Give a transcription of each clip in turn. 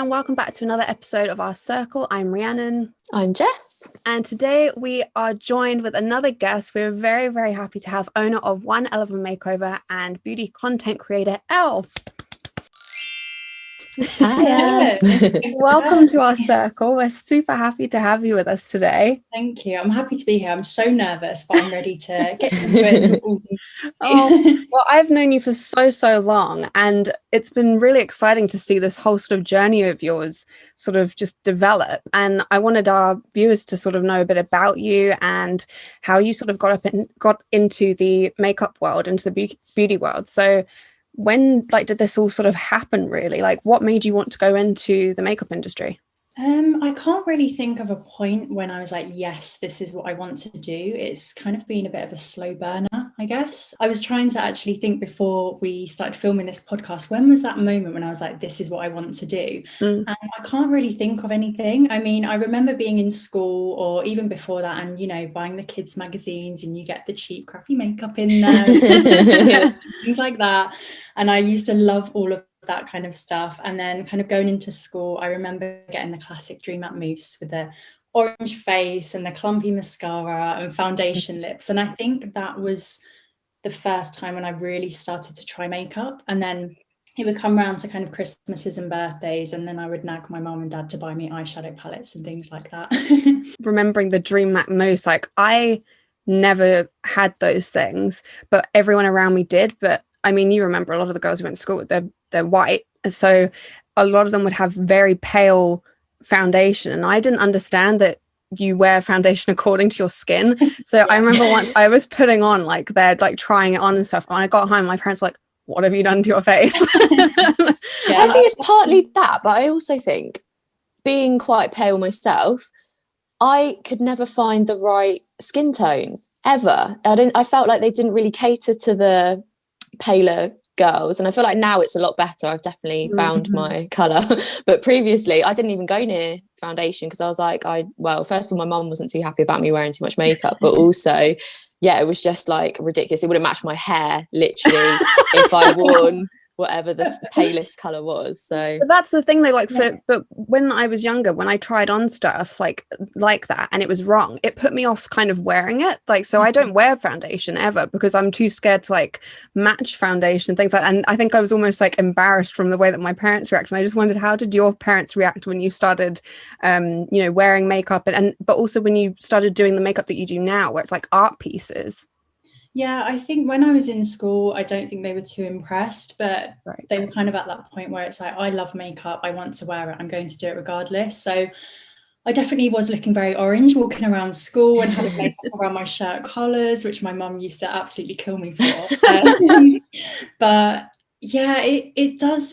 and welcome back to another episode of Our Circle. I'm Rhiannon. I'm Jess. And today we are joined with another guest. We're very, very happy to have owner of OneElleOfAMakeover and beauty content creator, Elle. Hi. Welcome to Our Circle. We're super happy to have you with us today. Thank you. I'm happy to be here. I'm so nervous, but I'm ready to get into it. Well, I've known you for so long, and it's been really exciting to see this whole sort of journey of yours sort of just develop. And I wanted our viewers to sort of know a bit about you and how you sort of got into the makeup world, into the beauty world. So when did this all sort of happen, really? What made you want to go into the makeup industry? I can't really think of a point when I was like, yes, this is what I want to do. It's kind of been a bit of a slow burner, I guess. I was trying to actually think before we started filming this podcast, when was that moment when I was like, this is what I want to do? And I can't really think of anything. I mean, I remember being in school or even before that and, buying the kids' magazines and you get the cheap, crappy makeup in there, things like that. And I used to love all of that kind of stuff. And then kind of going into school, I remember getting the classic Dream Matte mousse with the orange face and the clumpy mascara and foundation lips. And I think that was the first time when I really started to try makeup. And then it would come around to kind of Christmases and birthdays, and then I would nag my mum and dad to buy me eyeshadow palettes and things like that. Remembering the Dream Matte mousse, I never had those things, but everyone around me did. But I mean, you remember a lot of the girls who went to school with they're white, so a lot of them would have very pale foundation, and I didn't understand that you wear foundation according to your skin. So yeah. I remember once I was putting on they're trying it on and stuff, and I got home, my parents were like, what have you done to your face? I think it's partly that, but I also think being quite pale myself, I could never find the right skin tone ever. I felt like they didn't really cater to the paler girls, and I feel like now it's a lot better. I've definitely found my colour, but previously I didn't even go near foundation because I was like, first of all, my mum wasn't too happy about me wearing too much makeup, but also it was just ridiculous. It wouldn't match my hair literally if I wore whatever the palest colour was. So but that's the thing though, but when I was younger, when I tried on stuff like that and it was wrong, it put me off kind of wearing it. So I don't wear foundation ever because I'm too scared to match foundation, things like that. And I think I was almost embarrassed from the way that my parents reacted. I just wondered, how did your parents react when you started wearing makeup but also when you started doing the makeup that you do now, where it's art pieces? Yeah, I think when I was in school, I don't think they were too impressed, but they were kind of at that point where it's I love makeup, I want to wear it, I'm going to do it regardless. So I definitely was looking very orange walking around school and having makeup around my shirt collars, which my mum used to absolutely kill me for. But yeah, it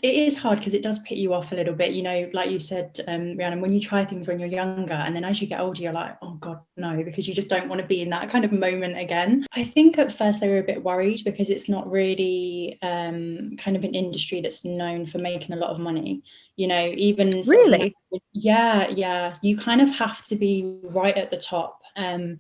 is hard because it does put you off a little bit, like you said, Rhiannon, when you try things when you're younger and then as you get older you're like, oh god, no, because you just don't want to be in that kind of moment again. I think at first they were a bit worried because it's not really kind of an industry that's known for making a lot of money, even really. Yeah, you kind of have to be right at the top and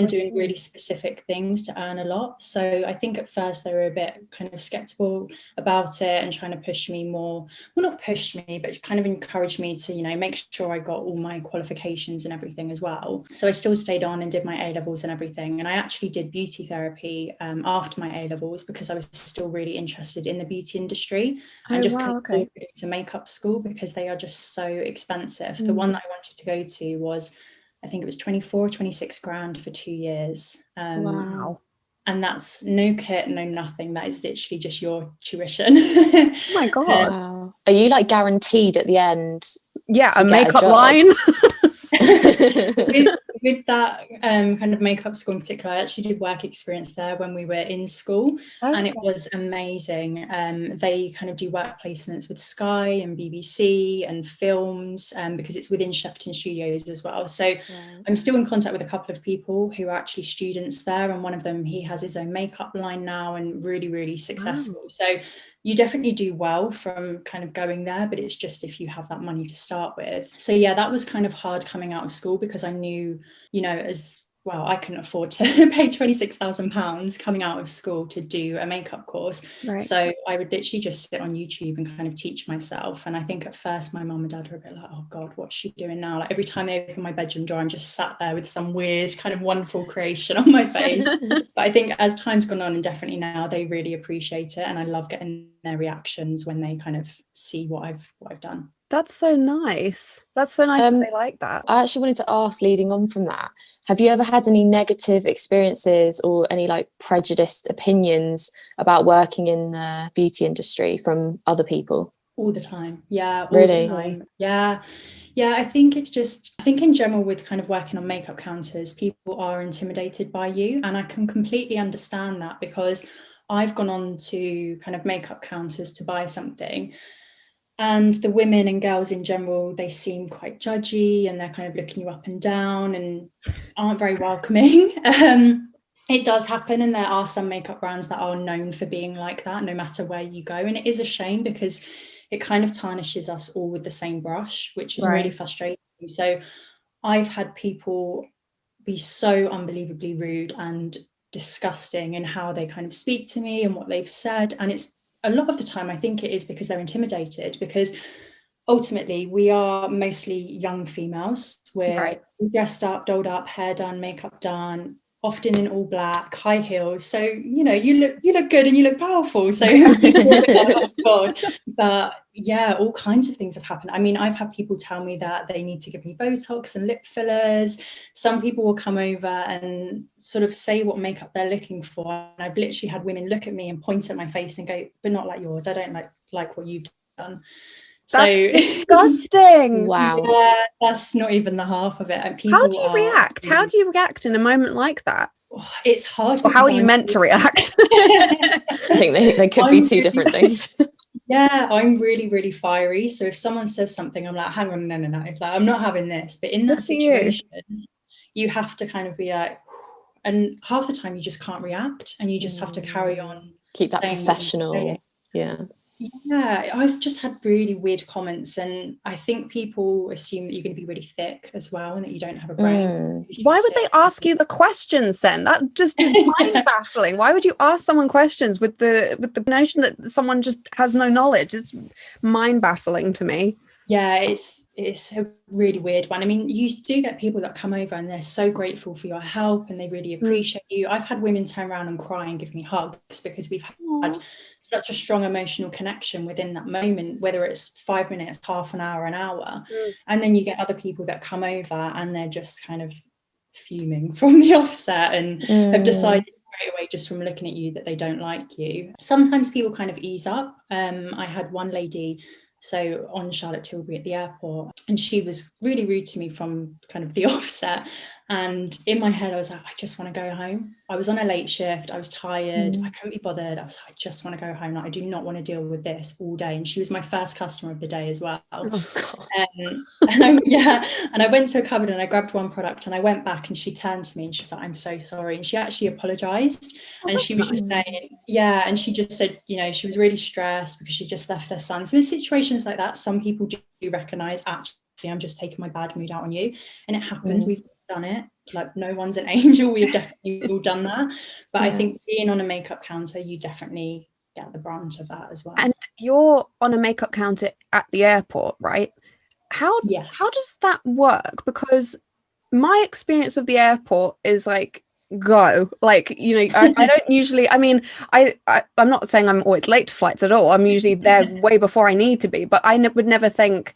doing really specific things to earn a lot. So I think at first they were a bit kind of skeptical about it and trying to push me more, well, not push me, but kind of encourage me to make sure I got all my qualifications and everything as well. So I still stayed on and did my A-levels and everything, and I actually did beauty therapy after my A-levels because I was still really interested in the beauty industry and just couldn't go to makeup school because they are just so expensive. The one that I wanted to go to was, I think it was 26 grand for 2 years. Wow. And that's no kit, no nothing. That is literally just your tuition. Oh my god. Wow. Are you guaranteed at the end? Yeah, a makeup line. With that kind of makeup school in particular, I actually did work experience there when we were in school, and it was amazing. They kind of do work placements with Sky and BBC and films because it's within Shepperton Studios as well. So I'm still in contact with a couple of people who are actually students there, and one of them, he has his own makeup line now and really, really successful. So you definitely do well from kind of going there, but it's just if you have that money to start with. So yeah, that was kind of hard coming out of school because I knew, as well, I couldn't afford to pay £26,000 coming out of school to do a makeup course. Right. So I would literally just sit on YouTube and kind of teach myself. And I think at first my mum and dad were a bit like, oh God, what's she doing now? Like every time they open my bedroom door, I'm just sat there with some weird kind of wonderful creation on my face. But I think as time's gone on, and definitely now, they really appreciate it. And I love getting their reactions when they kind of see what I've done. That's so nice. That's so nice that they like that. I actually wanted to ask, leading on from that, have you ever had any negative experiences or any like prejudiced opinions about working in the beauty industry from other people? All the time. Yeah. All really? The time. Yeah. Yeah. I think in general with kind of working on makeup counters, people are intimidated by you. And I can completely understand that, because I've gone on to kind of makeup counters to buy something. And the women and girls in general, they seem quite judgy, and they're kind of looking you up and down and aren't very welcoming. It does happen, and there are some makeup brands that are known for being like that, no matter where you go. And it is a shame, because it kind of tarnishes us all with the same brush, which is really frustrating. So I've had people be so unbelievably rude and disgusting in how they kind of speak to me and what they've said. And it's a lot of the time, I think it is because they're intimidated, because ultimately we are mostly young females. We're dressed up, dolled up, hair done, makeup done, often in all black, high heels. So, you look good and you look powerful. So, oh God. But yeah, all kinds of things have happened. I mean, I've had people tell me that they need to give me Botox and lip fillers. Some people will come over and sort of say what makeup they're looking for. And I've literally had women look at me and point at my face and go, but not like yours. I don't like what you've done. That's disgusting. Wow. Yeah, that's not even the half of it. And people How do you react? How do you react in a moment like that? It's hard. Or how are you meant to react? I think they could be two different things. Yeah, I'm really, really fiery. So if someone says something, I'm like, hang on, no. Like, I'm not having this. But in that situation, you have to kind of be like, and half the time you just can't react, and you just have to carry on. Keep that professional. Yeah. Yeah, I've just had really weird comments, and I think people assume that you're going to be really thick as well, and that you don't have a brain. Why would they ask you the questions then? That just is mind baffling. Why would you ask someone questions with the notion that someone just has no knowledge? It's mind baffling to me. Yeah, it's a really weird one. I mean, you do get people that come over and they're so grateful for your help, and they really appreciate you. I've had women turn around and cry and give me hugs, because we've had such a strong emotional connection within that moment, whether it's 5 minutes, half an hour, an hour. And then you get other people that come over and they're just kind of fuming from the offset, and have decided straight away, just from looking at you, that they don't like you. Sometimes people kind of ease up. I had one lady, so on Charlotte Tilbury at the airport, and she was really rude to me from kind of the offset. And in my head, I was like, I just want to go home. I was on a late shift. I was tired. I couldn't be bothered. I was like, I just want to go home. Like, I do not want to deal with this all day. And she was my first customer of the day as well. Oh, God. And I went to a cupboard and I grabbed one product, and I went back, and she turned to me and she was like, I'm so sorry. And she actually apologized. And she was just saying, and she just said, she was really stressed because she just left her son. So in situations like that, some people do recognize, actually, I'm just taking my bad mood out on you. And it happens. We've done it. Like, no one's an angel. We've definitely all done that. But I think being on a makeup counter, you definitely get the brunt of that as well. And you're on a makeup counter at the airport, right? How does that work? Because my experience of the airport is like, go, like, I don't usually, I mean, I'm not saying I'm always late to flights at all. I'm usually there way before I need to be, but I would never think,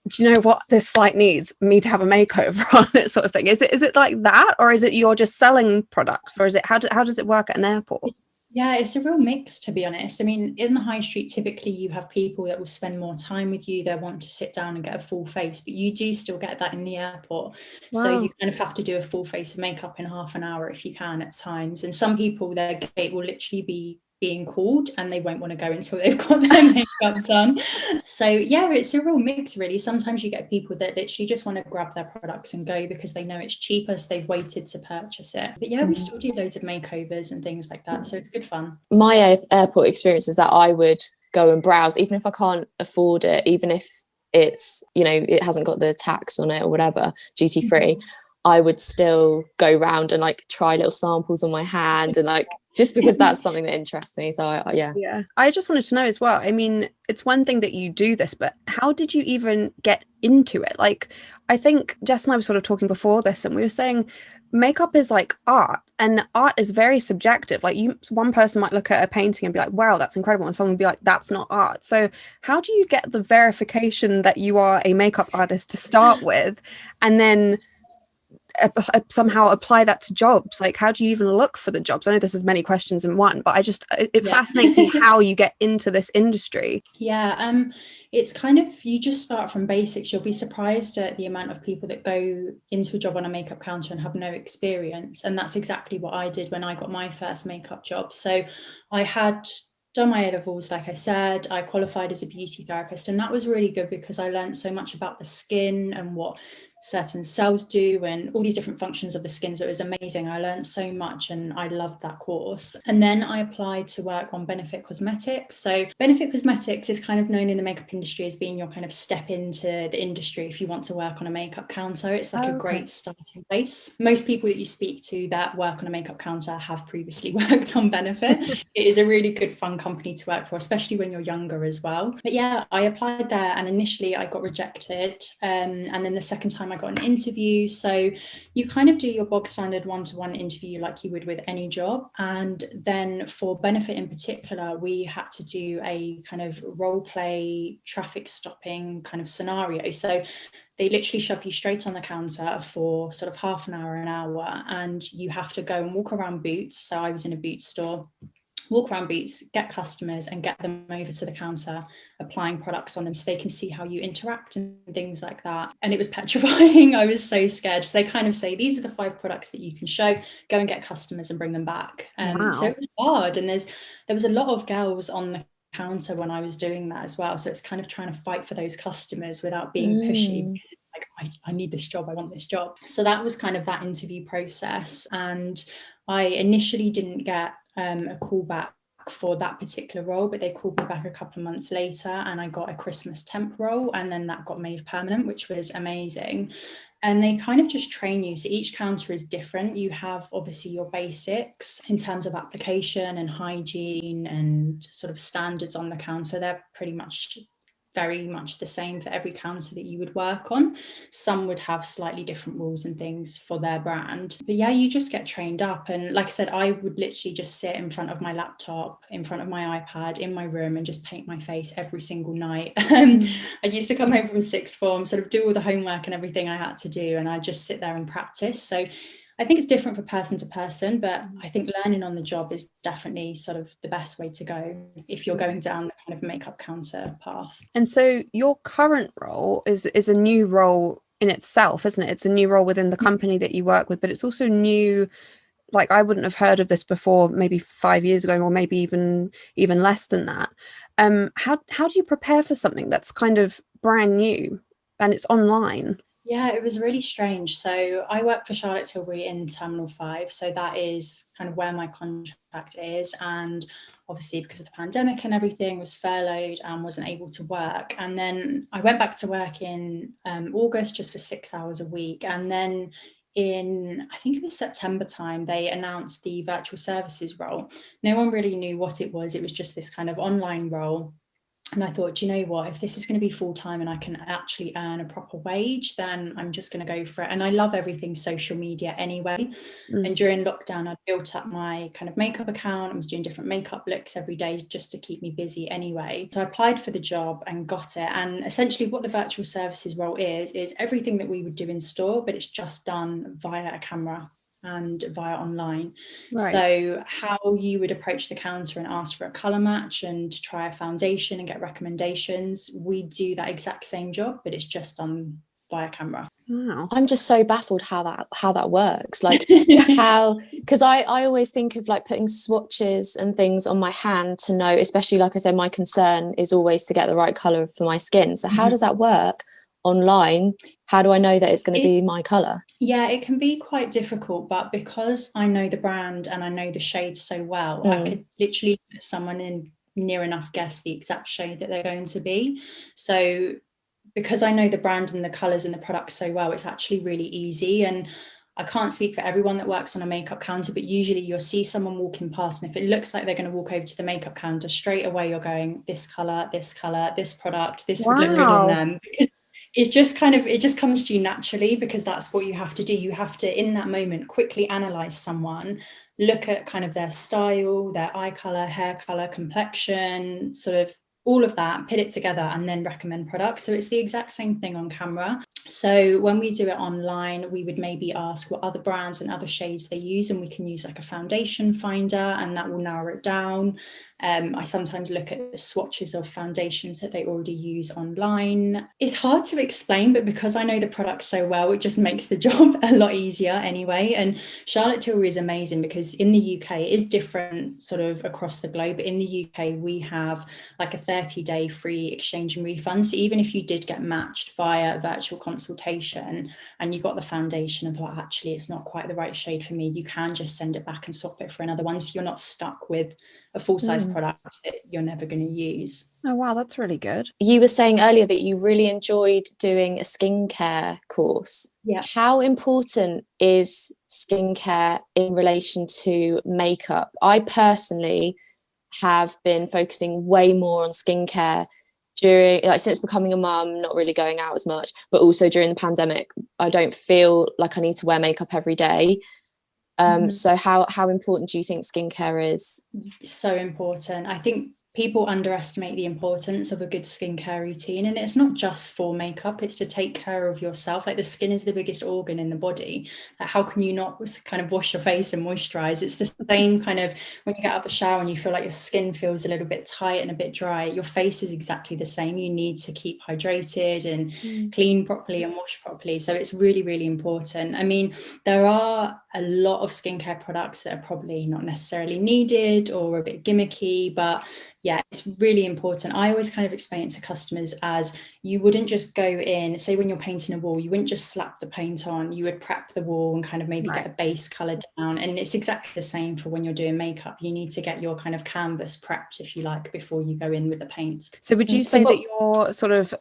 do you know what, this flight needs me to have a makeover on it, sort of thing. Is it like that, or is it you're just selling products, or is it how does it work at an airport? Yeah, it's a real mix, to be honest. I mean, in the high street, typically you have people that will spend more time with you. They want to sit down and get a full face, but you do still get that in the airport. Wow. So you kind of have to do a full face of makeup in half an hour if you can at times. And some people, their gate will literally be being called, and they won't want to go until they've got their makeup done. So yeah, it's a real mix, really. Sometimes you get people that literally just want to grab their products and go because they know it's cheaper, so they've waited to purchase it. But yeah, we still do loads of makeovers and things like that, so it's good fun. My airport experience is that I would go and browse, even if I can't afford it, even if it's, it hasn't got the tax on it or whatever, duty free. I would still go round and like try little samples on my hand, and like just because that's something that interests me. So yeah, I just wanted to know as well, I mean, it's one thing that you do this, but how did you even get into it? Like, I think Jess and I were sort of talking before this, and we were saying makeup is like art, and art is very subjective. Like, one person might look at a painting and be like, wow, that's incredible, and someone would be like, that's not art. So how do you get the verification that you are a makeup artist to start with, and then somehow apply that to jobs? Like, how do you even look for the jobs? I know this is many questions in one, but it fascinates me how you get into this industry. It's kind of, you just start from basics. You'll be surprised at the amount of people that go into a job on a makeup counter and have no experience, and that's exactly what I did when I got my first makeup job. So I had done my A-levels, like I said. I qualified as a beauty therapist, and that was really good because I learned so much about the skin and what certain cells do and all these different functions of the skin. So it was amazing. I learned so much and I loved that course. And then I applied to work on Benefit Cosmetics. So Benefit Cosmetics is kind of known in the makeup industry as being your kind of step into the industry if you want to work on a makeup counter. It's like a great starting place. Most people that you speak to that work on a makeup counter have previously worked on Benefit. It is a really good, fun company to work for, especially when you're younger as well. But yeah, I applied there and initially I got rejected. And then the second time I got an interview. So you kind of do your bog standard one-to-one interview like you would with any job. And then for Benefit in particular, we had to do a kind of role play traffic stopping kind of scenario. So they literally shove you straight on the counter for sort of half an hour, and you have to go and walk around Boots. So I was in a Boots store. Walk around Boots, get customers and get them over to the counter, applying products on them so they can see how you interact and things like that. And it was petrifying. I was so scared. So they kind of say, these are the 5 products that you can show, go and get customers and bring them back. Wow. So it was hard. And there was a lot of girls on the counter when I was doing that as well. So it's kind of trying to fight for those customers without being pushy. Like, I need this job, I want this job. So that was kind of that interview process. And I initially didn't get a call back for that particular role, but they called me back a couple of months later and I got a Christmas temp role, and then that got made permanent, which was amazing. And they kind of just train you. So each counter is different. You have obviously your basics in terms of application and hygiene and sort of standards on the counter. They're pretty much very much the same for every counter that you would work on. Some would have slightly different rules and things for their brand. But yeah, you just get trained up. And like I said, I would literally just sit in front of my laptop, in front of my iPad in my room and just paint my face every single night. I used to come home from sixth form, sort of do all the homework and everything I had to do, and I just sit there and practice. So I think it's different for person to person, but I think learning on the job is definitely sort of the best way to go if you're going down the kind of makeup counter path. And so your current role is a new role in itself, isn't it? It's a new role within the company that you work with, but it's also new. Like, I wouldn't have heard of this before maybe 5 years ago, or maybe even less than that. How do you prepare for something that's kind of brand new and it's online? Yeah, it was really strange. So I work for Charlotte Tilbury in Terminal 5. So that is kind of where my contract is. And obviously because of the pandemic and everything, was furloughed and wasn't able to work. And then I went back to work in August just for 6 hours a week. And then in, I think it was September time, they announced the virtual services role. No one really knew what it was. It was just this kind of online role. And I thought, you know what, if this is going to be full-time and I can actually earn a proper wage, then I'm just going to go for it. And I love everything social media anyway. And during lockdown, I built up my kind of makeup account. I was doing different makeup looks every day just to keep me busy anyway. So I applied for the job and got it. And essentially what the virtual services role is everything that we would do in store, but it's just done via a camera and via online. Right. So how you would approach the counter and ask for a colour match and try a foundation and get recommendations, we do that exact same job, but it's just done via camera. Wow. I'm just so baffled how that works. Like how, because I always think of like putting swatches and things on my hand to know, especially like I said, my concern is always to get the right colour for my skin. So how does that work online? How do I know that it's going to be my colour? Yeah, it can be quite difficult, but because I know the brand and I know the shade so well, I could literally put someone in near enough guess the exact shade that they're going to be. So because I know the brand and the colours and the products so well, it's actually really easy. And I can't speak for everyone that works on a makeup counter, but usually you'll see someone walking past, and if it looks like they're going to walk over to the makeup counter, straight away you're going, this color, this product, this would look good on them. It's just it just comes to you naturally, because that's what you have to do. You have to, in that moment, quickly analyze someone, look at kind of their style, their eye color, hair color, complexion, sort of all of that, put it together, and then recommend products. So it's the exact same thing on camera. So when we do it online, we would maybe ask what other brands and other shades they use, and we can use like a foundation finder, and that will narrow it down. I sometimes look at the swatches of foundations that they already use online. It's hard to explain, but because I know the product so well, it just makes the job a lot easier anyway. And Charlotte Tilbury is amazing, because in the UK, it is different sort of across the globe, but in the UK, we have like a 30-day free exchange and refund. So even if you did get matched via virtual consultation and you got the foundation and thought, actually, it's not quite the right shade for me, you can just send it back and swap it for another one. So you're not stuck with a full-size product that you're never going to use. Oh, wow, that's really good. You were saying earlier that you really enjoyed doing a skincare course. Yeah. How important is skincare in relation to makeup? I personally have been focusing way more on skincare during, like, since becoming a mum, not really going out as much, but also during the pandemic. I don't feel like I need to wear makeup every day. So how important do you think skincare is? So important. I think people underestimate the importance of a good skincare routine, and it's not just for makeup, it's to take care of yourself. Like, the skin is the biggest organ in the body. Like, how can you not kind of wash your face and moisturize? It's the same kind of when you get out of the shower and you feel like your skin feels a little bit tight and a bit dry. Your face is exactly the same. You need to keep hydrated and clean properly and wash properly. So it's really, really important. I mean, there are a lot of skincare products that are probably not necessarily needed or a bit gimmicky, but yeah, it's really important. I always kind of explain it to customers as, you wouldn't just go in, say when you're painting a wall, you wouldn't just slap the paint on, you would prep the wall and kind of maybe get a base color down. And it's exactly the same for when you're doing makeup. You need to get your kind of canvas prepped, if you like, before you go in with the paints. So would you say that you're sort of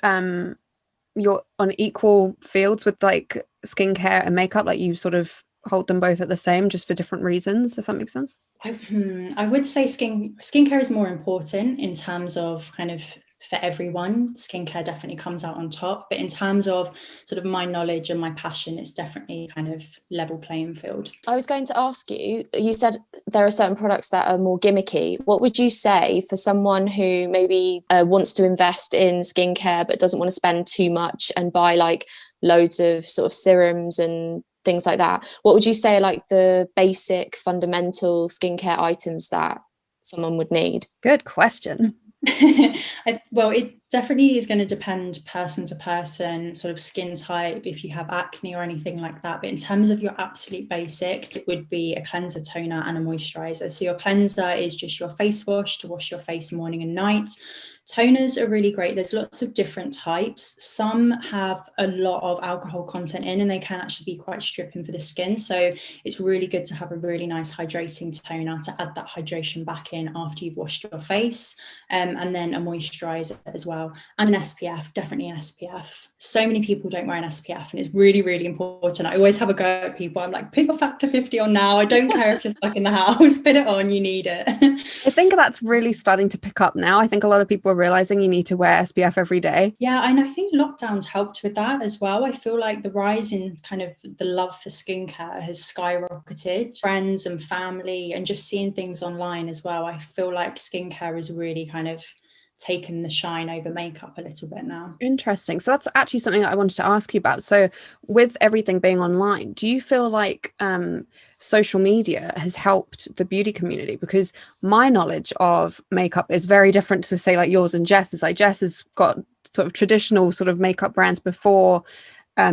you're on equal fields with like skincare and makeup, like you sort of hold them both at the same, just for different reasons, if that makes sense? I would say skincare is more important in terms of kind of for everyone. Skincare definitely comes out on top, but in terms of sort of my knowledge and my passion, it's definitely kind of level playing field. I was going to ask you, you said there are certain products that are more gimmicky. What would you say for someone who maybe wants to invest in skincare but doesn't want to spend too much and buy like loads of sort of serums and things like that? What would you say are like the basic fundamental skincare items that someone would need? Good question. Well, it definitely is going to depend person to person, sort of skin type, if you have acne or anything like that. But in terms of your absolute basics, it would be a cleanser, toner and a moisturizer. So your cleanser is just your face wash to wash your face morning and night. Toners are really great. There's lots of different types. Some have a lot of alcohol content in, and they can actually be quite stripping for the skin. So it's really good to have a really nice hydrating toner to add that hydration back in after you've washed your face. And then a moisturizer as well. And an SPF, definitely an SPF. So many people don't wear an SPF, and it's really, really important. I always have a go at people. I'm like, put your factor 50 on now. I don't care if you're stuck in the house, put it on, you need it. I think that's really starting to pick up now. I think a lot of people are realizing you need to wear SPF every day. Yeah, and I think lockdowns helped with that as well. I feel like the rise in kind of the love for skincare has skyrocketed. Friends and family and just seeing things online as well. I feel like skincare is really kind of taken the shine over makeup a little bit now. Interesting. So that's actually something that I wanted to ask you about. So with everything being online, do you feel like social media has helped the beauty community? Because my knowledge of makeup is very different to, say, like yours and Jess's. Like Jess has got sort of traditional sort of makeup brands before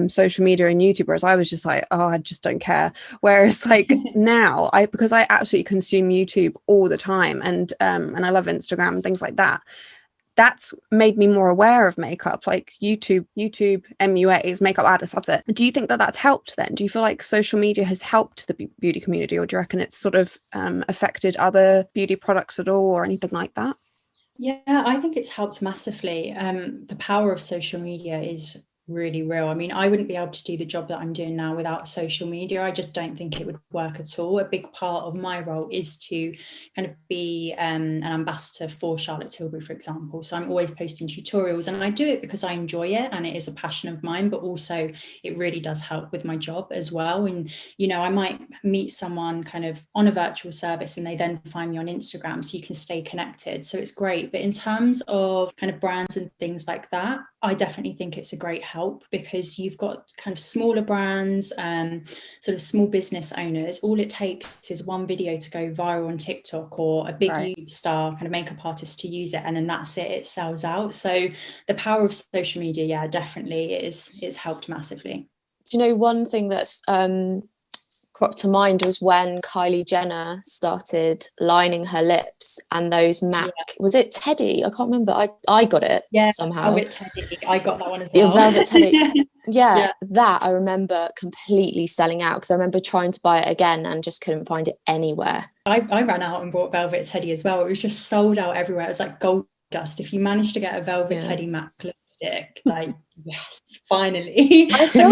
social media and YouTube, whereas I was just like, oh, I just don't care. Whereas like now, because I absolutely consume YouTube all the time, and I love Instagram and things like that, that's made me more aware of makeup. Like YouTube MUAs, makeup artists, that's it. Do you think that that's helped then? Do you feel like social media has helped the beauty community, or do you reckon it's sort of affected other beauty products at all or anything like that? Yeah, I think it's helped massively. The power of social media is really real. I mean, I wouldn't be able to do the job that I'm doing now without social media. I just don't think it would work at all. A big part of my role is to kind of be an ambassador for Charlotte Tilbury, for example. So I'm always posting tutorials, and I do it because I enjoy it and it is a passion of mine, but also it really does help with my job as well. And, you know, I might meet someone kind of on a virtual service and they then find me on Instagram, so you can stay connected. So it's great. But in terms of kind of brands and things like that, I definitely think it's a great help, because you've got kind of smaller brands, sort of small business owners. All it takes is one video to go viral on TikTok, or a big YouTube star kind of makeup artist to use it, and then that's it, it sells out. So the power of social media, yeah, definitely it's helped massively. Do you know, one thing that's cropped to mind was when Kylie Jenner started lining her lips, and those MAC, was it Teddy? I can't remember. I got it somehow. Velvet Teddy. I got that one as well. Velvet Teddy. That I remember completely selling out, because I remember trying to buy it again and just couldn't find it anywhere. I ran out and bought Velvet Teddy as well. It was just sold out everywhere. It was like gold dust. If you managed to get a Velvet Teddy MAC lipstick, like, yes, finally. I feel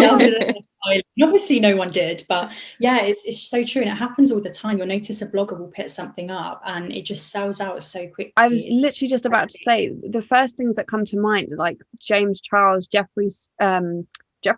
obviously no one did, but yeah, it's so true, and it happens all the time. You'll notice a blogger will put something up and it just sells out so quickly. I was literally just about to say, the first things that come to mind are like James Charles, Jeffree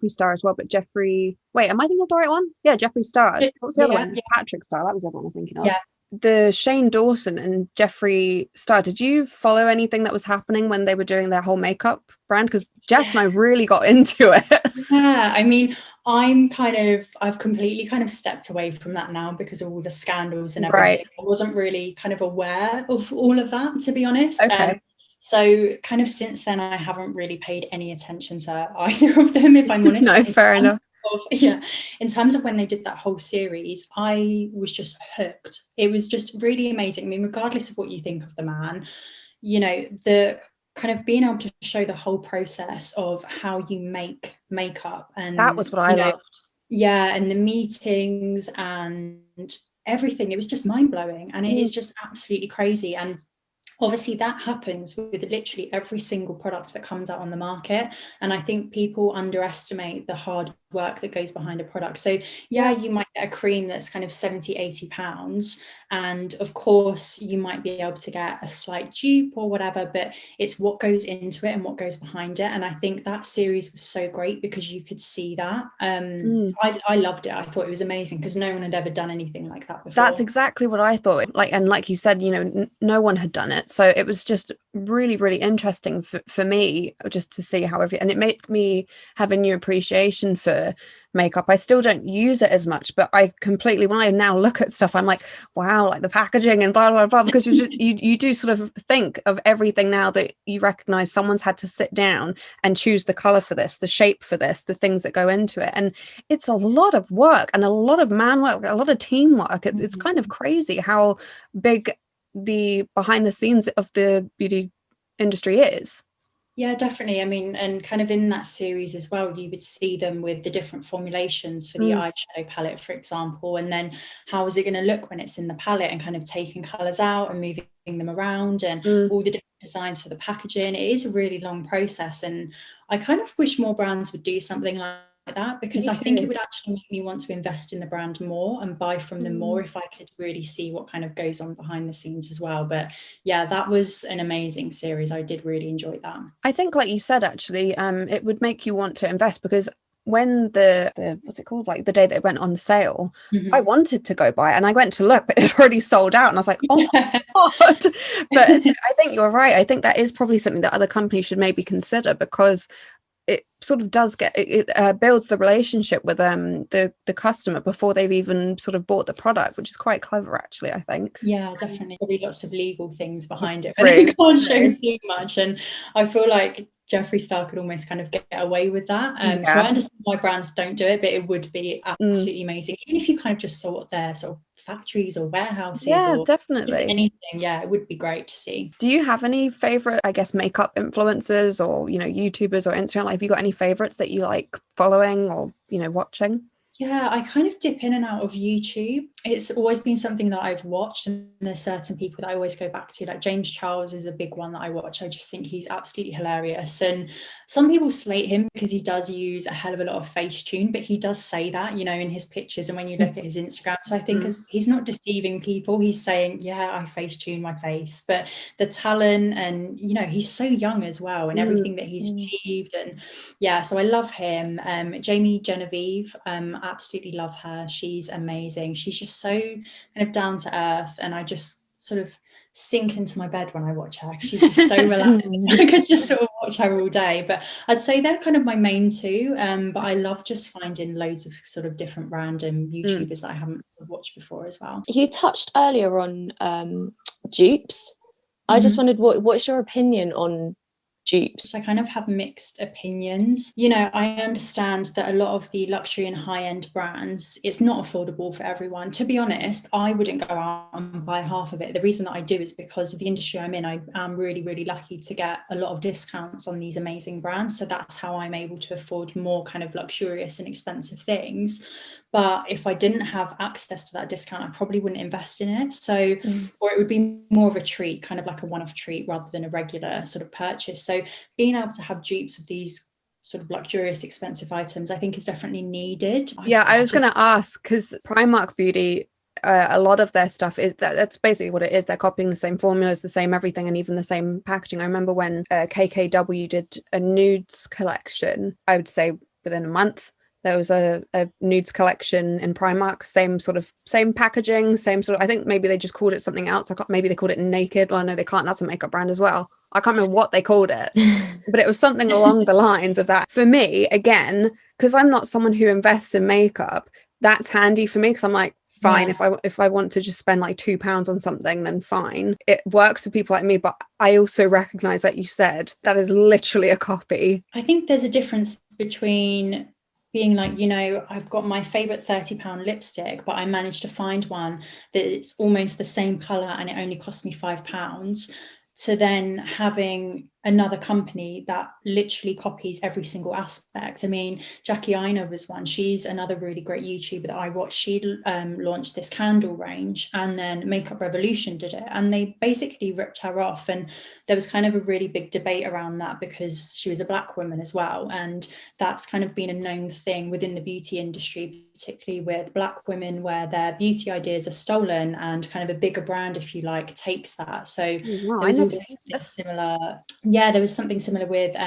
Star as well, but Jeffree, wait, am I thinking of the right one? Yeah, Jeffree Star. What was the other one? Patrick Star, that was the other one I was thinking of. Yeah. The Shane Dawson and Jeffree Star, did you follow anything that was happening when they were doing their whole makeup brand? Because Jess and I really got into it. Yeah, I mean, I've completely kind of stepped away from that now because of all the scandals and everything. Right. I wasn't really kind of aware of all of that, to be honest. Okay. So kind of since then, I haven't really paid any attention to either of them, if I'm honest. No, fair enough. In terms of when they did that whole series, I was just hooked. It was just really amazing. I mean, regardless of what you think of the man, you know, the kind of being able to show the whole process of how you make makeup, and that was what I loved. Yeah, and the meetings and everything. It was just mind-blowing, and it is just absolutely crazy. And obviously that happens with literally every single product that comes out on the market. And I think people underestimate the hard work that goes behind a product. So yeah, you might get a cream that's kind of 70-80 pounds, and of course you might be able to get a slight dupe or whatever, but it's what goes into it and what goes behind it. And I think that series was so great because you could see that. I loved it. I thought it was amazing because no one had ever done anything like that before. That's exactly what I thought. Like you said, you know, no one had done it, so it was just really, really interesting for me just to see how and it made me have a new appreciation for makeup. I still don't use it as much, but I completely, when I now look at stuff, I'm like, wow, like the packaging and blah blah blah, because you do sort of think of everything now that you recognize someone's had to sit down and choose the color for this, the shape for this, the things that go into it, and it's a lot of work and a lot of man work, a lot of teamwork. It's kind of crazy how big the behind the scenes of the beauty industry is. Yeah, definitely. I mean, and kind of in that series as well, you would see them with the different formulations for the eyeshadow palette, for example, and then how is it going to look when it's in the palette, and kind of taking colors out and moving them around, and all the different designs for the packaging. It is a really long process, and I kind of wish more brands would do something like that, because I think it would actually make me want to invest in the brand more and buy from them more if I could really see what kind of goes on behind the scenes as well. But yeah, that was an amazing series. I did really enjoy that. I think, like you said, actually, it would make you want to invest, because when the what's it called, like the day that it went on sale, I wanted to go buy it, and I went to look, but it already sold out, and I was like, oh my God. But I think you're right. I think that is probably something that other companies should maybe consider, because it sort of does builds the relationship with the customer before they've even sort of bought the product, which is quite clever, actually, I think. Yeah, definitely. Probably lots of legal things behind it, but they can't show too much. And I feel like Jeffree Star could almost kind of get away with that. So I understand why brands don't do it, but it would be absolutely amazing, even if you kind of just saw their sort of factories or warehouses. Yeah, or definitely. Anything. Yeah, it would be great to see. Do you have any favorite, I guess, makeup influencers or, you know, YouTubers or Instagram? Like, have you got any favorites that you like following or, you know, watching? Yeah, I kind of dip in and out of YouTube. It's always been something that I've watched, and there's certain people that I always go back to, like James Charles is a big one that I watch. I just think he's absolutely hilarious. And some people slate him because he does use a hell of a lot of Facetune, but he does say that, you know, in his pictures and when you look at his Instagram. So I think he's not deceiving people. He's saying, yeah, I Facetune my face. But the talent, and, you know, he's so young as well, and everything that he's achieved. And yeah, so I love him. Jamie Genevieve, absolutely love her. She's amazing. She's just so kind of down to earth, and I just sort of sink into my bed when I watch her. She's just so relaxed. I could just sort of watch her all day. But I'd say they're kind of my main two. But I love just finding loads of sort of different random YouTubers that I haven't watched before as well. You touched earlier on dupes. I just wondered, what's your opinion on dupes? I kind of have mixed opinions. You know, I understand that a lot of the luxury and high-end brands, it's not affordable for everyone. To be honest, I wouldn't go out and buy half of it. The reason that I do is because of the industry I'm in. I am really, really lucky to get a lot of discounts on these amazing brands. So that's how I'm able to afford more kind of luxurious and expensive things. But if I didn't have access to that discount, I probably wouldn't invest in it. So, or it would be more of a treat, kind of like a one-off treat rather than a regular sort of purchase. So being able to have dupes of these sort of luxurious, expensive items, I think is definitely needed. Yeah, I was going to ask, because Primark Beauty, a lot of their stuff is that's basically what it is. They're copying the same formulas, the same everything, and even the same packaging. I remember when KKW did a nudes collection, I would say within a month, there was a nudes collection in Primark, same packaging, same sort of, I think maybe they just called it something else. Maybe they called it Naked. Well, no, they can't. That's a makeup brand as well. I can't remember what they called it, but it was something along the lines of that. For me, again, because I'm not someone who invests in makeup, that's handy for me, because I'm like, fine, if I want to just spend like £2 on something, then fine. It works for people like me, but I also recognize that you said that is literally a copy. I think there's a difference between being like, you know, I've got my favorite £30 lipstick, but I managed to find one that's almost the same color and it only cost me £5, to then having another company that literally copies every single aspect. I mean, Jackie Aina was one. She's another really great YouTuber that I watch. She launched this candle range, and then Makeup Revolution did it, and they basically ripped her off. And there was kind of a really big debate around that because she was a Black woman as well, and that's kind of been a known thing within the beauty industry, particularly with Black women, where their beauty ideas are stolen and kind of a bigger brand, if you like, takes that. So there was also something similar. Yeah, there was something similar with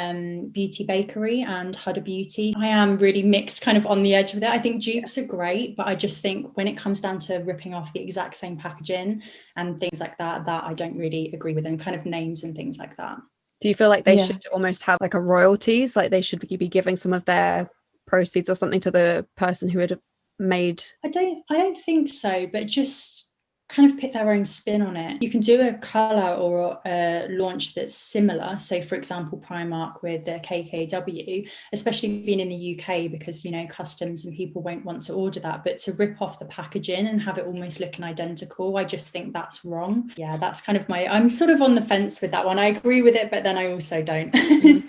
Beauty Bakery and Huda Beauty. I am really mixed, kind of on the edge with it. I think dupes are great, but I just think when it comes down to ripping off the exact same packaging and things like that, that I don't really agree with, and kind of names and things like that. Do you feel like they should almost have like a royalties, like they should be giving some of their proceeds or something to the person who had made? I don't think so, but just kind of put their own spin on it. You can do a colour or a launch that's similar. So for example, Primark with the KKW, especially being in the UK, because, you know, customs and people won't want to order that, but to rip off the packaging and have it almost looking identical, I just think that's wrong. Yeah, that's kind of I'm sort of on the fence with that one. I agree with it, but then I also don't.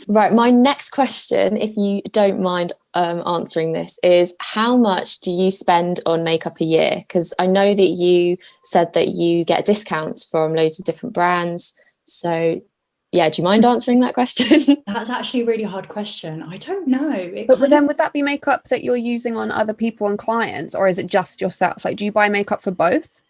Right, my next question, if you don't mind answering this, is how much do you spend on makeup a year? Because I know that you said that you get discounts from loads of different brands. So yeah, do you mind answering that question? That's actually a really hard question. I don't know. But then would that be makeup that you're using on other people and clients, or is it just yourself? Like, do you buy makeup for both?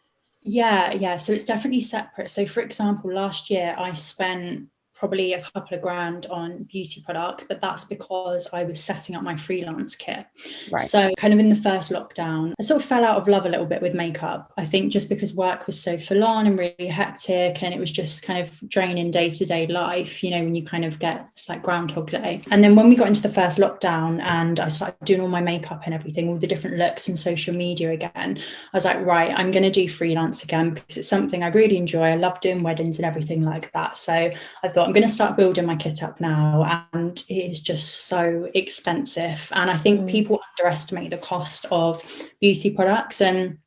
Yeah. So it's definitely separate. So for example, last year I spent probably a couple of grand on beauty products, but that's because I was setting up my freelance kit. Right. So kind of in the first lockdown, I sort of fell out of love a little bit with makeup. I think just because work was so full on and really hectic, and it was just kind of draining day-to-day life, you know, when you kind of get, it's like Groundhog Day. And then when we got into the first lockdown and I started doing all my makeup and everything, all the different looks and social media again, I was like, right, I'm going to do freelance again because it's something I really enjoy. I love doing weddings and everything like that. So I thought, I'm going to start building my kit up now, and it is just so expensive. And I think people underestimate the cost of beauty products. And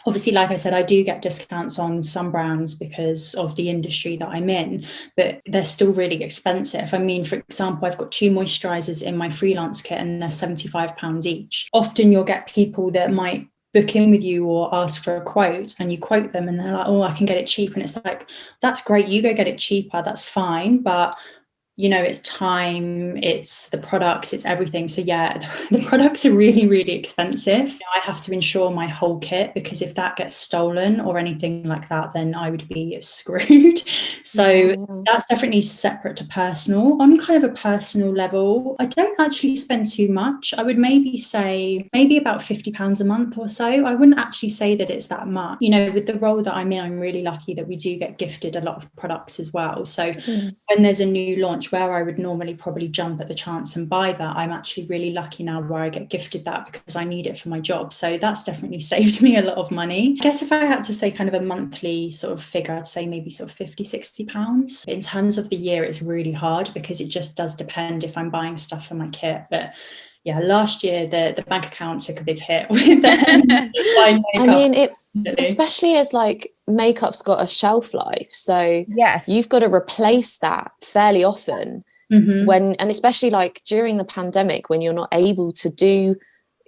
Obviously, like I said, I do get discounts on some brands because of the industry that I'm in, but they're still really expensive. I mean, for example, I've got 2 moisturizers in my freelance kit and they're £75 each. Often you'll get people that might book in with you or ask for a quote, and you quote them and they're like, oh, I can get it cheap. And it's like, that's great, you go get it cheaper, that's fine. But you know, it's time, it's the products, it's everything. So yeah, the products are really, really expensive. I have to insure my whole kit, because if that gets stolen or anything like that, then I would be screwed. So that's definitely separate to personal. On kind of a personal level, I don't actually spend too much. I would maybe say about £50 a month or so. I wouldn't actually say that it's that much. You know, with the role that I'm in, I'm really lucky that we do get gifted a lot of products as well. So when there's a new launch where I would normally probably jump at the chance and buy that, I'm actually really lucky now where I get gifted that because I need it for my job. So that's definitely saved me a lot of money. I guess if I had to say kind of a monthly sort of figure, I'd say maybe sort of £50-60. In terms of the year, it's really hard because it just does depend if I'm buying stuff for my kit. But yeah, last year the bank account took a big hit with I mean, especially as like makeup's got a shelf life, so yes, you've got to replace that fairly often. And especially like during the pandemic, when you're not able to do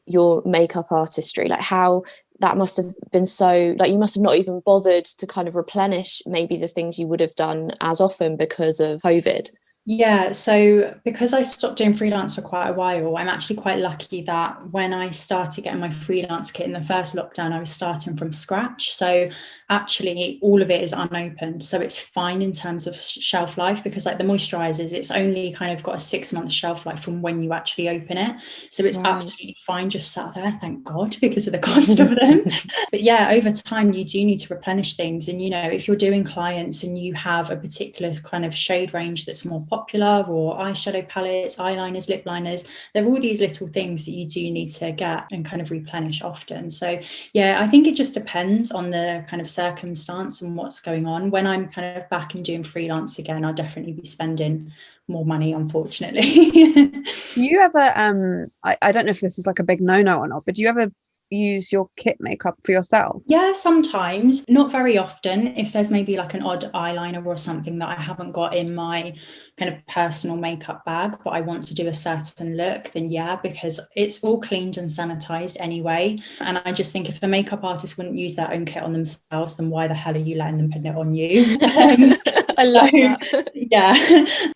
your makeup artistry, like how that must have been, so like you must have not even bothered to kind of replenish maybe the things you would have done as often because of COVID. Yeah, so because I stopped doing freelance for quite a while, I'm actually quite lucky that when I started getting my freelance kit in the first lockdown, I was starting from scratch. So actually all of it is unopened. So it's fine in terms of shelf life, because like the moisturizers, it's only kind of got a 6-month shelf life from when you actually open it. So it's absolutely fine just sat there, thank God, because of the cost of them. But yeah, over time you do need to replenish things. And, you know, if you're doing clients and you have a particular kind of shade range that's more popular, or eyeshadow palettes, eyeliners, lip liners, there are all these little things that you do need to get and kind of replenish often. So yeah, I think it just depends on the kind of circumstance and what's going on. When I'm kind of back and doing freelance again, I'll definitely be spending more money, unfortunately. Do you ever I don't know if this is like a big no-no or not, but do you ever use your kit makeup for yourself? Yeah, sometimes, not very often. If there's maybe like an odd eyeliner or something that I haven't got in my kind of personal makeup bag, but I want to do a certain look, then yeah, because it's all cleaned and sanitized anyway. And I just think if a makeup artist wouldn't use their own kit on themselves, then why the hell are you letting them put it on you? I love that. Yeah.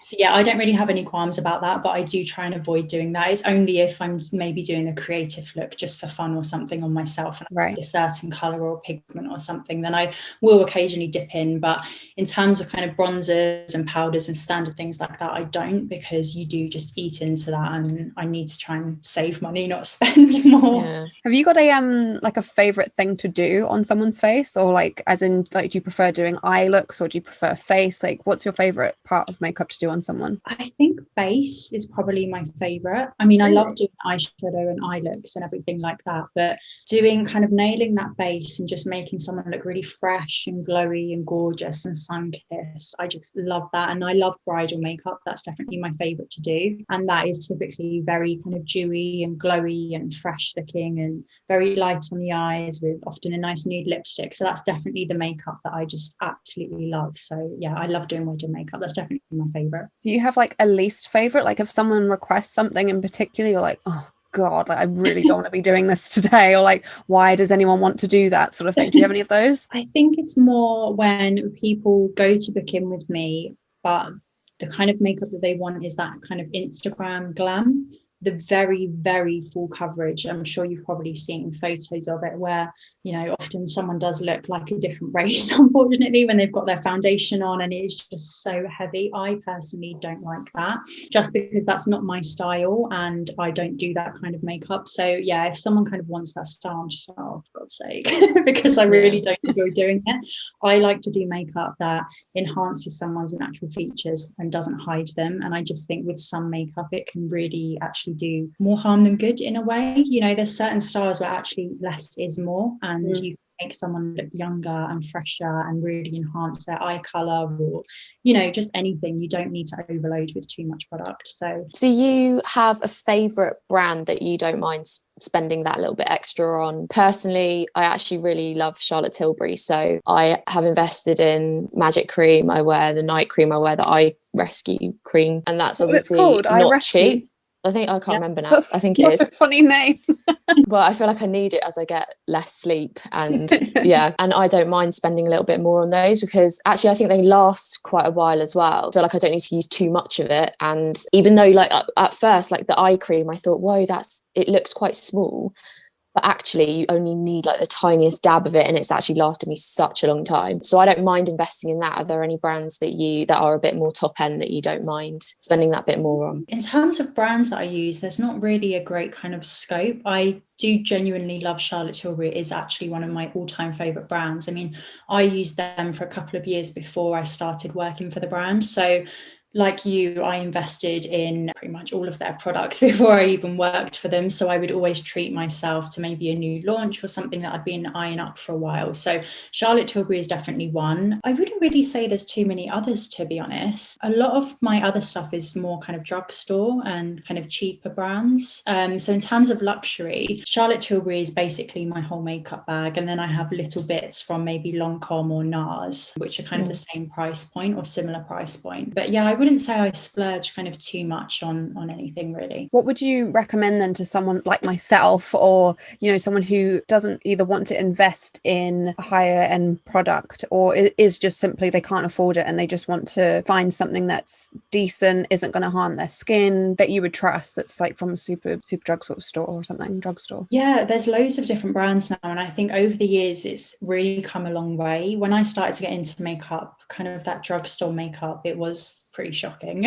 So yeah, I don't really have any qualms about that, but I do try and avoid doing that. It's only if I'm maybe doing a creative look just for fun or something on myself, and I need a certain color or pigment or something, then I will occasionally dip in. But in terms of kind of bronzers and powders and standard things like that, I don't, because you do just eat into that, and I need to try and save money, not spend more. Yeah. Have you got a like a favorite thing to do on someone's face, or like as in like do you prefer doing eye looks or do you prefer face? Like what's your favorite part of makeup to do on someone? I think base is probably my favorite. I mean, I love doing eyeshadow and eye looks and everything like that, but doing kind of nailing that base and just making someone look really fresh and glowy and gorgeous and sun-kissed, I just love that. And I love bridal makeup. That's definitely my favorite to do, and that is typically very kind of dewy and glowy and fresh looking and very light on the eyes with often a nice nude lipstick. So that's definitely the makeup that I just absolutely love. So yeah, I love doing wedding makeup. That's definitely my favorite. Do you have like a least favorite? Like if someone requests something in particular, you're like, oh God, like I really don't want to be doing this today, or like, why does anyone want to do that sort of thing? Do you have any of those? I think it's more when people go to book in with me, but the kind of makeup that they want is that kind of Instagram glam, the very, very full coverage. I'm sure you've probably seen photos of it where, you know, often someone does look like a different race, unfortunately, when they've got their foundation on and it's just so heavy. I personally don't like that, just because that's not my style and I don't do that kind of makeup. So yeah, if someone kind of wants that style, I'm just like, oh, for God's sake, because I really don't enjoy doing it. I like to do makeup that enhances someone's natural features and doesn't hide them. And I just think with some makeup, it can really actually do more harm than good in a way. You know, there's certain styles where actually less is more, and you make someone look younger and fresher and really enhance their eye color, or just anything. You don't need to overload with too much product. So do you have a favorite brand that you don't mind spending that little bit extra on? Personally, I actually really love Charlotte Tilbury, so I have invested in Magic Cream. I wear the night cream, I wear the Eye Rescue cream, and that's obviously not cheap. I think I can't remember now. I think it is. A funny name. Well, I feel like I need it as I get less sleep, and and I don't mind spending a little bit more on those, because actually I think they last quite a while as well. I feel like I don't need to use too much of it, and even though like at first, like the eye cream, I thought, whoa, it looks quite small, but actually you only need like the tiniest dab of it, and it's actually lasted me such a long time. So I don't mind investing in that. Are there any brands that are a bit more top end that you don't mind spending that bit more on? In terms of brands that I use, there's not really a great kind of scope. I do genuinely love Charlotte Tilbury. It is actually one of my all-time favorite brands. I mean, I used them for a couple of years before I started working for the brand. So like you, I invested in pretty much all of their products before I even worked for them. So I would always treat myself to maybe a new launch or something that I'd been eyeing up for a while. So Charlotte Tilbury is definitely one. I wouldn't really say there's too many others, to be honest. A lot of my other stuff is more kind of drugstore and kind of cheaper brands. So in terms of luxury, Charlotte Tilbury is basically my whole makeup bag. And then I have little bits from maybe Lancome or NARS, which are kind of the same price point or similar price point. But yeah, I wouldn't say I splurge kind of too much on anything really. What would you recommend then to someone like myself, or someone who doesn't either want to invest in a higher end product, or is just simply they can't afford it and they just want to find something that's decent, isn't going to harm their skin, that you would trust, that's like from a super drug sort of store or something, drugstore? Yeah, there's loads of different brands now, and I think over the years it's really come a long way. When I started to get into makeup, kind of that drugstore makeup, it was pretty shocking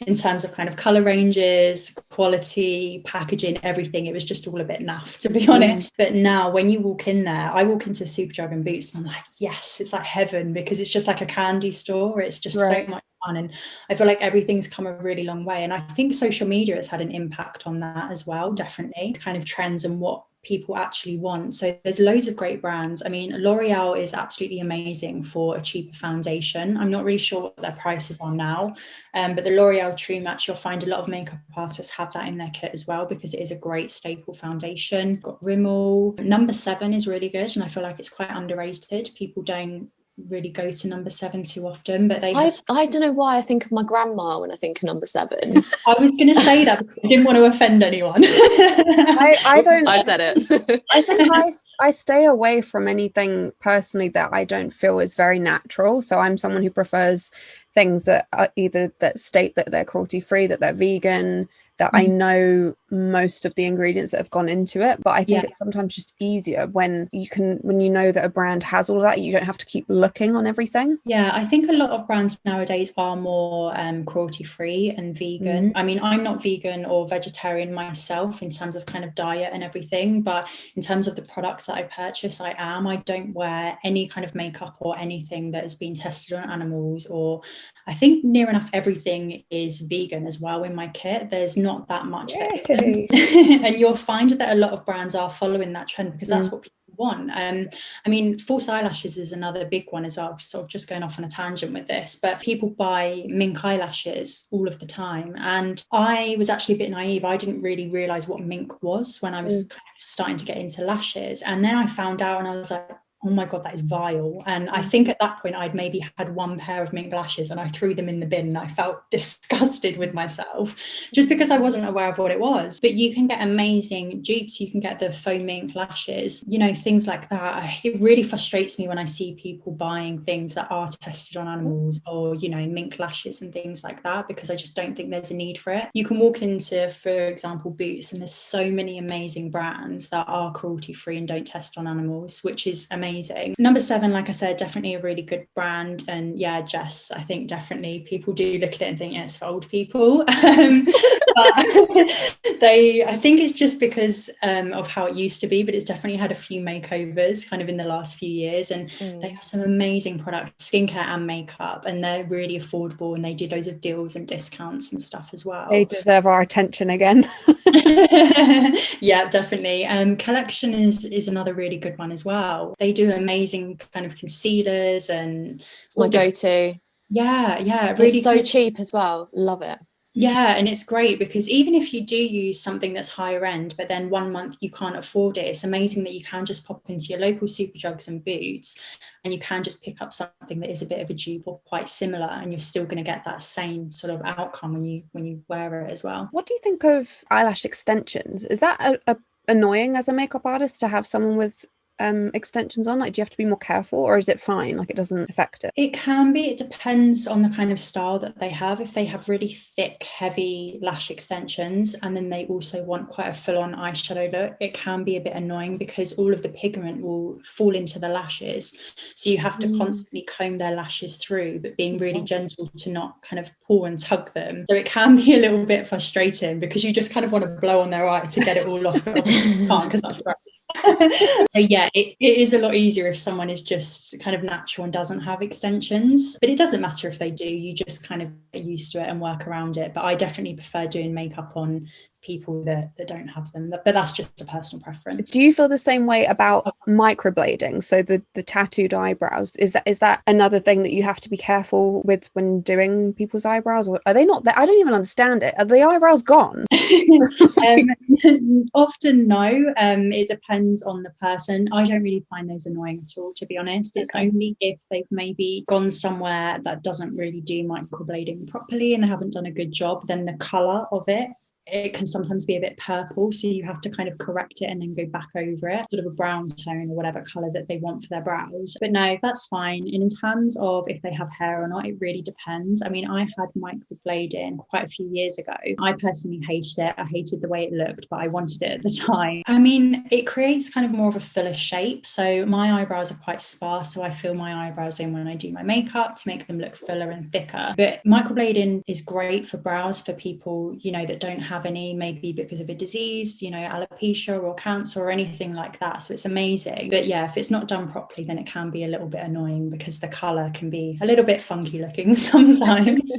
in terms of kind of color ranges, quality, packaging, everything. It was just all a bit naff, to be honest. But now when you walk in there, I walk into Superdrug and Boots and I'm like, yes, it's like heaven, because it's just like a candy store. It's just so much fun, and I feel like everything's come a really long way. And I think social media has had an impact on that as well, definitely, kind of trends and what people actually want. So there's loads of great brands. I mean, L'Oreal is absolutely amazing for a cheaper foundation. I'm not really sure what their prices are now, but the L'Oreal True Match, you'll find a lot of makeup artists have that in their kit as well, because it is a great staple foundation. Got Rimmel. Number 7 is really good, and I feel like it's quite underrated. People don't really go to Number 7 too often, but I don't know why I think of my grandma when I think of Number 7. I was going to say that because I didn't want to offend anyone. I said it. I think I stay away from anything personally that I don't feel is very natural. So I'm someone who prefers things that are either that state that they're cruelty free, that they're vegan, that I know most of the ingredients that have gone into it. But I think it's sometimes just easier when you know that a brand has all of that, you don't have to keep looking on everything. Yeah, I think a lot of brands nowadays are more cruelty free and vegan. I mean, I'm not vegan or vegetarian myself in terms of kind of diet and everything, but in terms of the products that I purchase, I am. I don't wear any kind of makeup or anything that has been tested on animals, or I think near enough everything is vegan as well in my kit. There's not that much that isn't. And you'll find that a lot of brands are following that trend, because that's what people want. I mean, false eyelashes is another big one as well. Sort of just going off on a tangent with this, but people buy mink eyelashes all of the time, and I was actually a bit naive. I didn't really realize what mink was when I was kind of starting to get into lashes, and then I found out and I was like, oh my God, that is vile. And I think at that point I'd maybe had one pair of mink lashes and I threw them in the bin, and I felt disgusted with myself just because I wasn't aware of what it was. But you can get amazing dupes. You can get the faux mink lashes, things like that. It really frustrates me when I see people buying things that are tested on animals, or mink lashes and things like that, because I just don't think there's a need for it. You can walk into, for example, Boots, and there's so many amazing brands that are cruelty free and don't test on animals, which is amazing. Number 7, like I said, definitely a really good brand. And yeah, Jess, I think definitely people do look at it and think it's for old people. But I think it's just because of how it used to be, but it's definitely had a few makeovers kind of in the last few years, and they have some amazing products, skincare and makeup, and they're really affordable, and they do loads of deals and discounts and stuff as well. They deserve our attention again. Yeah, definitely. Collection is another really good one as well. They do amazing kind of concealers, and it's my go-to. Yeah, really, it's so cheap as well. Love it. Yeah, and it's great because even if you do use something that's higher end, but then 1 month you can't afford it, it's amazing that you can just pop into your local Superdrugs and Boots, and you can just pick up something that is a bit of a dupe or quite similar, and you're still going to get that same sort of outcome when you wear it as well. What do you think of eyelash extensions? Is that annoying as a makeup artist to have someone with extensions on? Like, do you have to be more careful, or is it fine? Like, it doesn't affect it? It can be. It depends on the kind of style that they have. If they have really thick, heavy lash extensions, and then they also want quite a full-on eyeshadow look, it can be a bit annoying because all of the pigment will fall into the lashes. So you have to constantly comb their lashes through, but being really gentle to not kind of pull and tug them. So it can be a little bit frustrating because you just kind of want to blow on their eye to get it all off, but obviously you can't because that's gross. So yeah, it is a lot easier if someone is just kind of natural and doesn't have extensions, but it doesn't matter if they do. You just kind of get used to it and work around it. But I definitely prefer doing makeup on people that don't have them, but that's just a personal preference. Do you feel the same way about microblading, so the tattooed eyebrows? Is that another thing that you have to be careful with when doing people's eyebrows, or are they not there? I don't even understand it. Are the eyebrows gone? Often no. It depends on the person. I don't really find those annoying at all, to be honest. It's only if they've maybe gone somewhere that doesn't really do microblading properly and they haven't done a good job, then the colour of it can sometimes be a bit purple, so you have to kind of correct it and then go back over it, sort of a brown tone or whatever colour that they want for their brows. But no, that's fine. And in terms of if they have hair or not, it really depends. I mean, I had microblading quite a few years ago. I personally hated it. I hated the way it looked, but I wanted it at the time. I mean, it creates kind of more of a fuller shape. So my eyebrows are quite sparse, so I fill my eyebrows in when I do my makeup to make them look fuller and thicker. But microblading is great for brows for people, you know, that don't have any, maybe because of a disease, you know, alopecia or cancer or anything like that. So it's amazing. But yeah, if it's not done properly, then it can be a little bit annoying because the colour can be a little bit funky looking sometimes.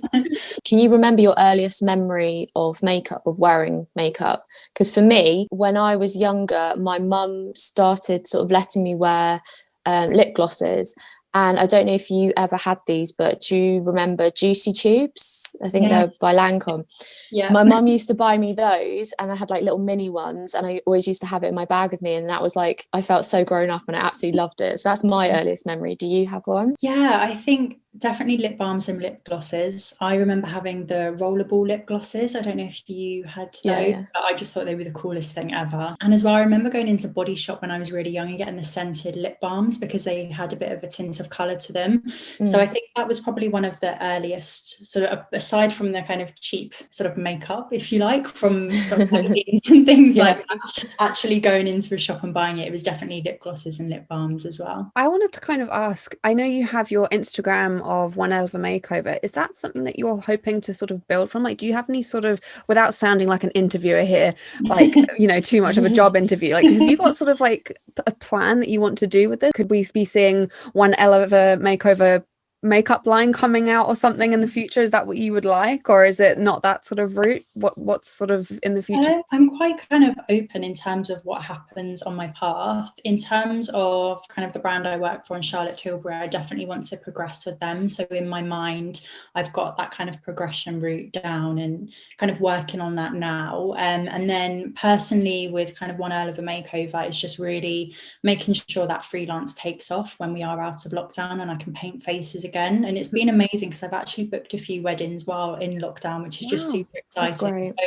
Can you remember your earliest memory of makeup, of wearing makeup? Because for me, when I was younger, my mum started sort of letting me wear lip glosses. And I don't know if you ever had these, but do you remember Juicy Tubes? I think they're by Lancome. Yeah. My mum used to buy me those, and I had like little mini ones, and I always used to have it in my bag with me. And that was like, I felt so grown up and I absolutely loved it. So that's my earliest memory. Do you have one? Yeah, I think definitely lip balms and lip glosses. I remember having the rollerball lip glosses. I don't know if you had those, but I just thought they were the coolest thing ever. And as well, I remember going into Body Shop when I was really young and getting the scented lip balms because they had a bit of a tint of colour to them. So I think that was probably one of the earliest, sort of aside from the kind of cheap sort of makeup, if you like, from some magazines and things like that, actually going into a shop and buying it, it was definitely lip glosses and lip balms as well. I wanted to kind of ask, I know you have your Instagram of OneElleOfAMakeover. Is that something that you're hoping to sort of build from? Like, do you have any sort of, without sounding like an interviewer here, like, you know, too much of a job interview, like, have you got sort of like a plan that you want to do with this? Could we be seeing OneElleOfAMakeover makeup line coming out or something in the future? Is that what you would like, or is it not that sort of route? What's sort of in the future? I'm quite kind of open in terms of what happens on my path. In terms of kind of the brand I work for in Charlotte Tilbury, I definitely want to progress with them. So in my mind, I've got that kind of progression route down and kind of working on that now. And then personally with kind of OneElleOfAMakeover, it's just really making sure that freelance takes off when we are out of lockdown and I can paint faces again. And it's been amazing because I've actually booked a few weddings while in lockdown, which is just super exciting. So,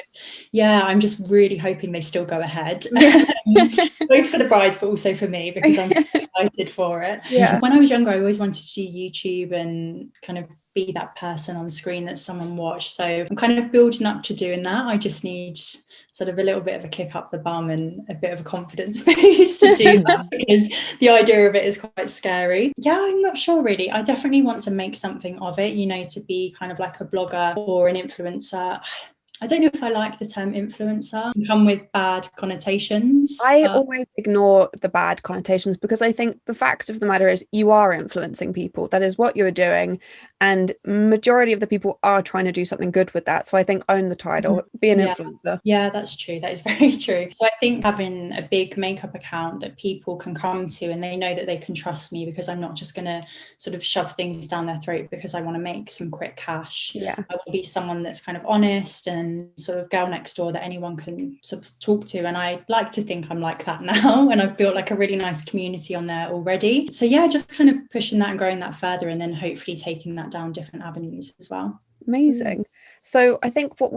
yeah, I'm just really hoping they still go ahead, both for the brides but also for me, because I'm so excited for it. When I was younger, I always wanted to do YouTube and kind of be that person on screen that someone watched. So I'm kind of building up to doing that. I just need sort of a little bit of a kick up the bum and a bit of a confidence boost to do that because the idea of it is quite scary. Yeah, I'm not sure really. I definitely want to make something of it, you know, to be kind of like a blogger or an influencer. I don't know if I like the term influencer. It can come with bad connotations. I always ignore the bad connotations because I think the fact of the matter is you are influencing people. That is what you're doing. And majority of the people are trying to do something good with that. So I think own the title, be an influencer. Yeah, that's true. That is very true. So I think having a big makeup account that people can come to and they know that they can trust me because I'm not just going to sort of shove things down their throat because I want to make some quick cash. Yeah. I will be someone that's kind of honest and sort of girl next door that anyone can sort of talk to. And I like to think I'm like that now. And I've built like a really nice community on there already. So yeah, just kind of pushing that and growing that further and then hopefully taking that down different avenues as well. Amazing. So I think what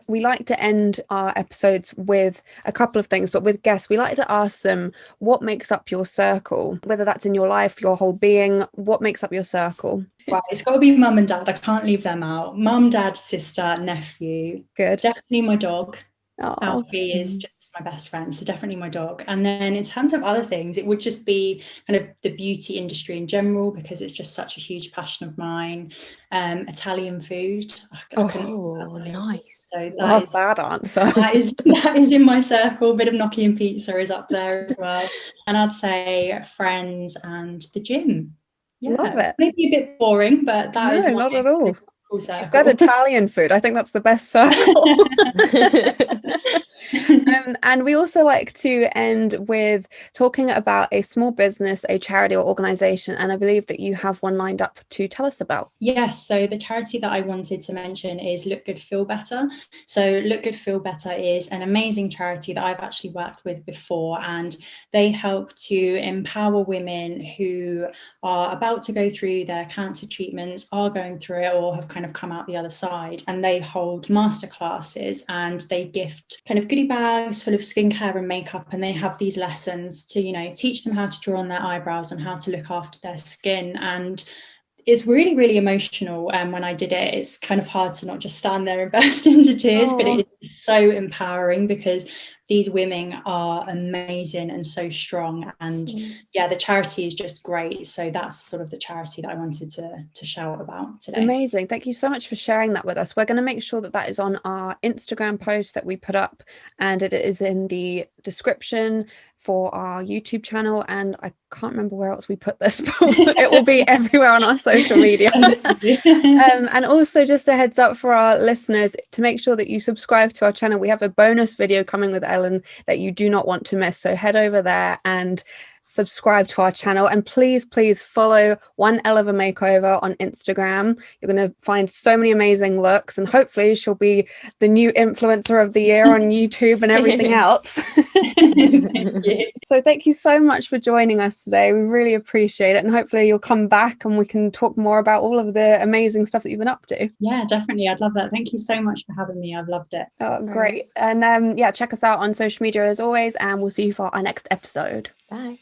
we like to end our episodes with a couple of things, but with guests, we like to ask them what makes up your circle, whether that's in your life, your whole being, what makes up your circle? Right, it's got to be mum and dad. I can't leave them out. Mum, dad, sister, nephew. Good. Definitely my dog. Oh. Alfie is just my best friend, so definitely my dog. And then in terms of other things, it would just be kind of the beauty industry in general, because it's just such a huge passion of mine. Italian food. Nice. So that answer. that is in my circle. A bit of gnocchi and pizza is up there as well. And I'd say friends and the gym. Yeah, love it. Maybe a bit boring, but that is not at all. You said Italian food. I think that's the best circle. And we also like to end with talking about a small business, a charity or organisation, and I believe that you have one lined up to tell us about. Yes, so the charity that I wanted to mention is Look Good Feel Better. So Look Good Feel Better is an amazing charity that I've actually worked with before, and they help to empower women who are about to go through their cancer treatments, are going through it, or have kind of come out the other side. And they hold masterclasses and they gift kind of goodie bags full of skincare and makeup, and they have these lessons to, you know, teach them how to draw on their eyebrows and how to look after their skin. And it's really, really emotional. When I did it, it's kind of hard to not just stand there and burst into tears, but it is so empowering because these women are amazing and so strong. And yeah, the charity is just great. So that's sort of the charity that I wanted to shout about today. Amazing. Thank you so much for sharing that with us. We're going to make sure that that is on our Instagram post that we put up, and it is in the description for our YouTube channel, and I can't remember where else we put this, but it will be everywhere on our social media. And also just a heads up for our listeners to make sure that you subscribe to our channel. We have a bonus video coming with Ellen that you do not want to miss, so head over there and subscribe to our channel, and please follow OneElleOfAMakeover on Instagram. You're going to find so many amazing looks, and hopefully she'll be the new influencer of the year on YouTube and everything else. So thank you so much for joining us today. We really appreciate it, and hopefully you'll come back and we can talk more about all of the amazing stuff that you've been up to. Yeah, definitely. I'd love that. Thank you so much for having me. I've loved it. Oh, great. And yeah, check us out on social media as always, and we'll see you for our next episode. Bye.